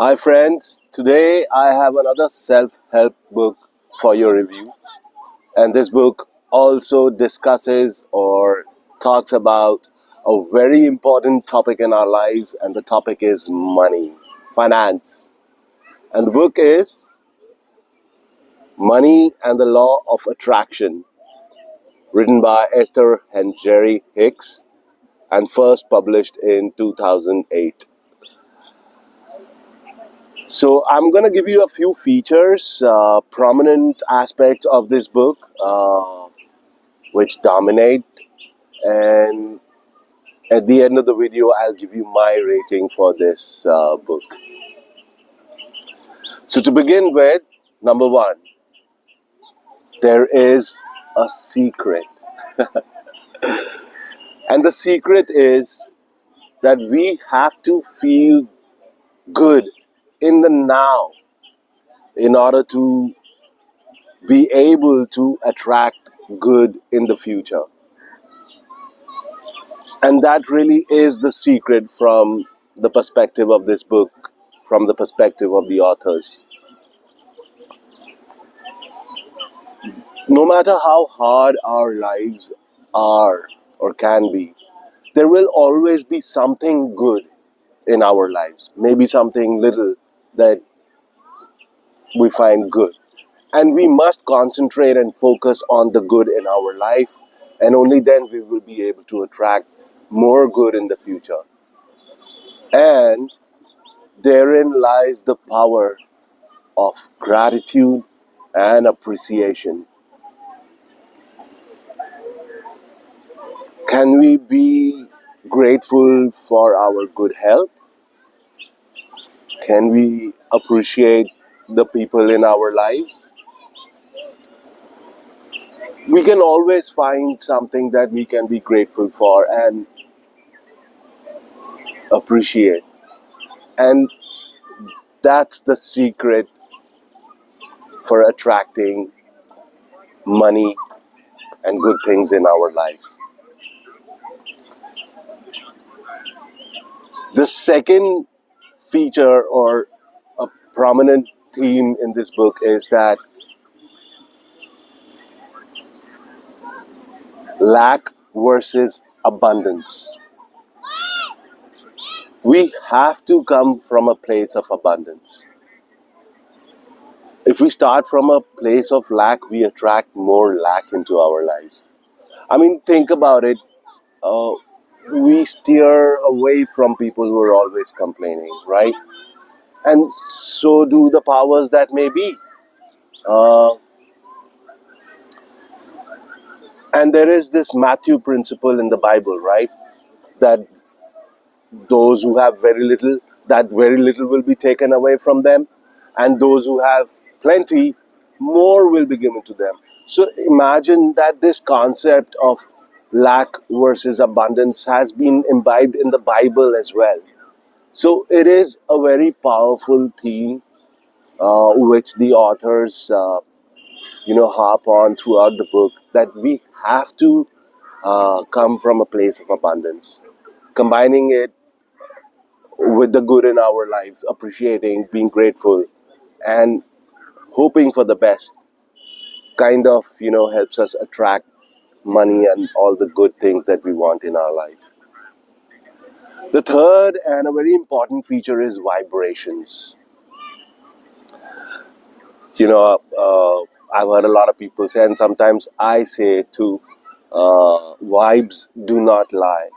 Hi friends, today I have another self-help book for your review, and this book also discusses or talks about a very important topic in our lives, and the topic is money, finance. And the book is Money and the Law of Attraction, written by Esther and Jerry Hicks and first published in 2008. So I'm going to give you a few features, prominent aspects of this book, which dominate. And at the end of the video, I'll give you my rating for this book. So to begin with, number one, there is a secret. And the secret is that we have to feel good in the now in order to be able to attract good in the future. And that really is the secret from the perspective of this book, from the perspective of the authors. No matter how hard our lives are or can be, there will always be something good in our lives. Maybe something little that we find good. And we must concentrate and focus on the good in our life, and only then we will be able to attract more good in the future. And therein lies the power of gratitude and appreciation. Can we be grateful for our good health? Can we appreciate the people in our lives? We can always find something that we can be grateful for and appreciate. And that's the secret for attracting money and good things in our lives. The second feature or a prominent theme in this book is that lack versus abundance. We have to come from a place of abundance. If we start from a place of lack, we attract more lack into our lives. I mean, think about it. Uh, we steer away from people who are always complaining, right? And so do the powers that may be. Uh, and there is this Matthew principle in the Bible, right? That those who have very little, that very little will be taken away from them, and those who have plenty, more will be given to them. So imagine that this concept of lack versus abundance has been imbibed in the Bible as well. So it is a very powerful theme, which the authors, harp on throughout the book, that we have to come from a place of abundance, combining it with the good in our lives, appreciating, being grateful, and hoping for the best, kind of, helps us attract money and all the good things that we want in our lives. The third and a very important feature is vibrations. I've heard a lot of people say, and sometimes I say too, vibes do not lie.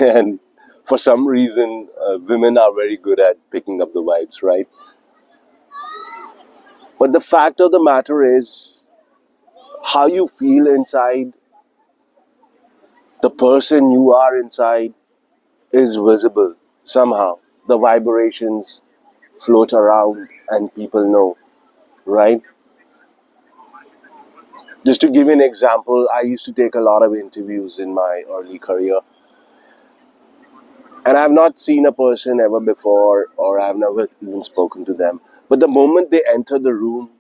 And for some reason, women are very good at picking up the vibes, right? But the fact of the matter is, how you feel inside, the person you are inside, is visible somehow. The vibrations float around and people know, right? Just to give you an example, I used to take a lot of interviews in my early career. And I've not seen a person ever before, or I've never even spoken to them. But the moment they enter the room,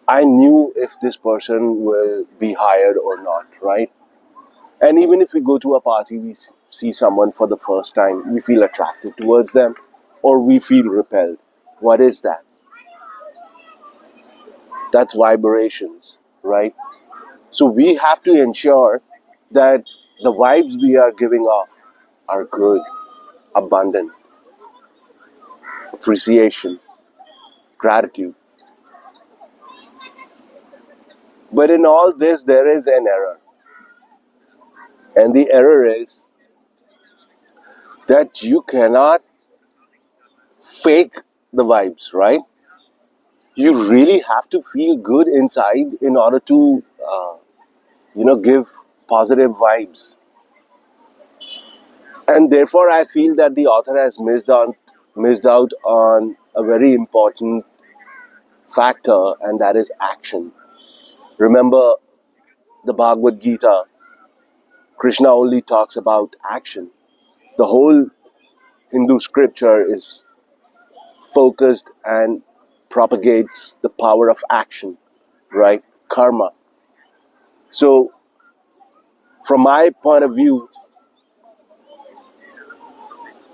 I knew if this person will be hired or not, right? And even if we go to a party, we see someone for the first time, we feel attracted towards them. or we feel repelled. What is that? That's vibrations, right? So we have to ensure that the vibes we are giving off are good, abundant, appreciation, gratitude. But in all this, there is an error. And the error is that you cannot fake the vibes, right? You really have to feel good inside in order to, give positive vibes. And therefore, I feel that the author has missed out on a very important factor, and that is action. Remember the Bhagavad Gita, Krishna only talks about action. The whole Hindu scripture is focused and propagates the power of action, right? Karma. So, from my point of view,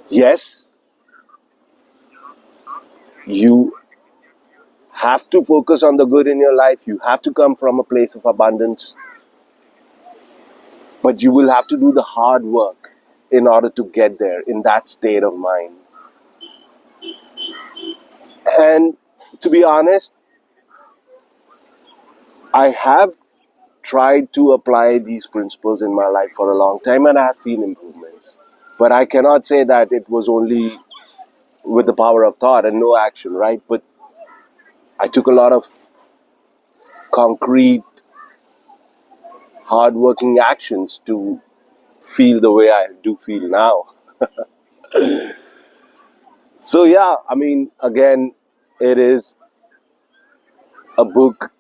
yes, you have to focus on the good in your life. You have to come from a place of abundance. But you will have to do the hard work in order to get there in that state of mind. And to be honest, I have tried to apply these principles in my life for a long time and I have seen improvements. But I cannot say that it was only with the power of thought and no action, right? But I took a lot of concrete, hard-working actions to feel the way I do feel now. So yeah, I mean, again, it is a book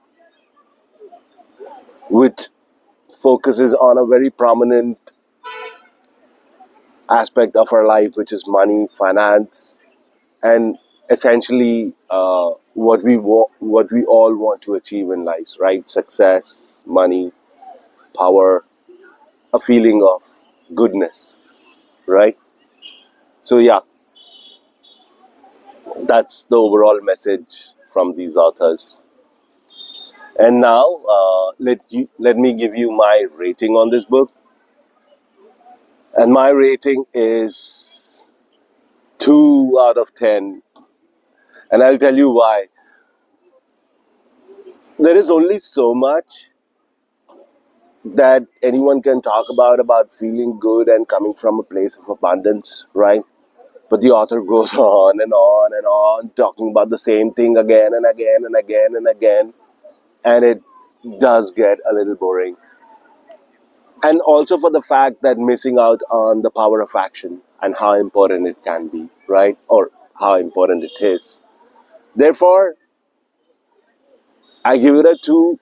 which focuses on a very prominent aspect of our life, which is money, finance, and essentially what we all want to achieve in life, right? Success, money, power, a feeling of goodness, right? So yeah, that's the overall message from these authors. And now let me give you my rating on this book. And my rating is 2 out of 10. And I'll tell you why. There is only so much that anyone can talk about feeling good and coming from a place of abundance, right? But the author goes on and on and on, talking about the same thing again and again and again and again. And it does get a little boring. And also for the fact that missing out on the power of action and how important it can be, right? Or how important it is. Therefore, I give it a 2.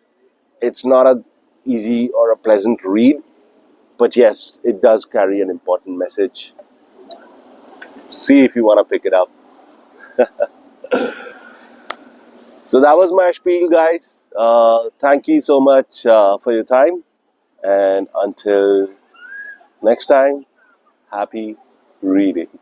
It's not a easy or a pleasant read, but yes, it does carry an important message. See if you want to pick it up. So that was my spiel, guys. Thank you so much for your time. And until next time, happy reading.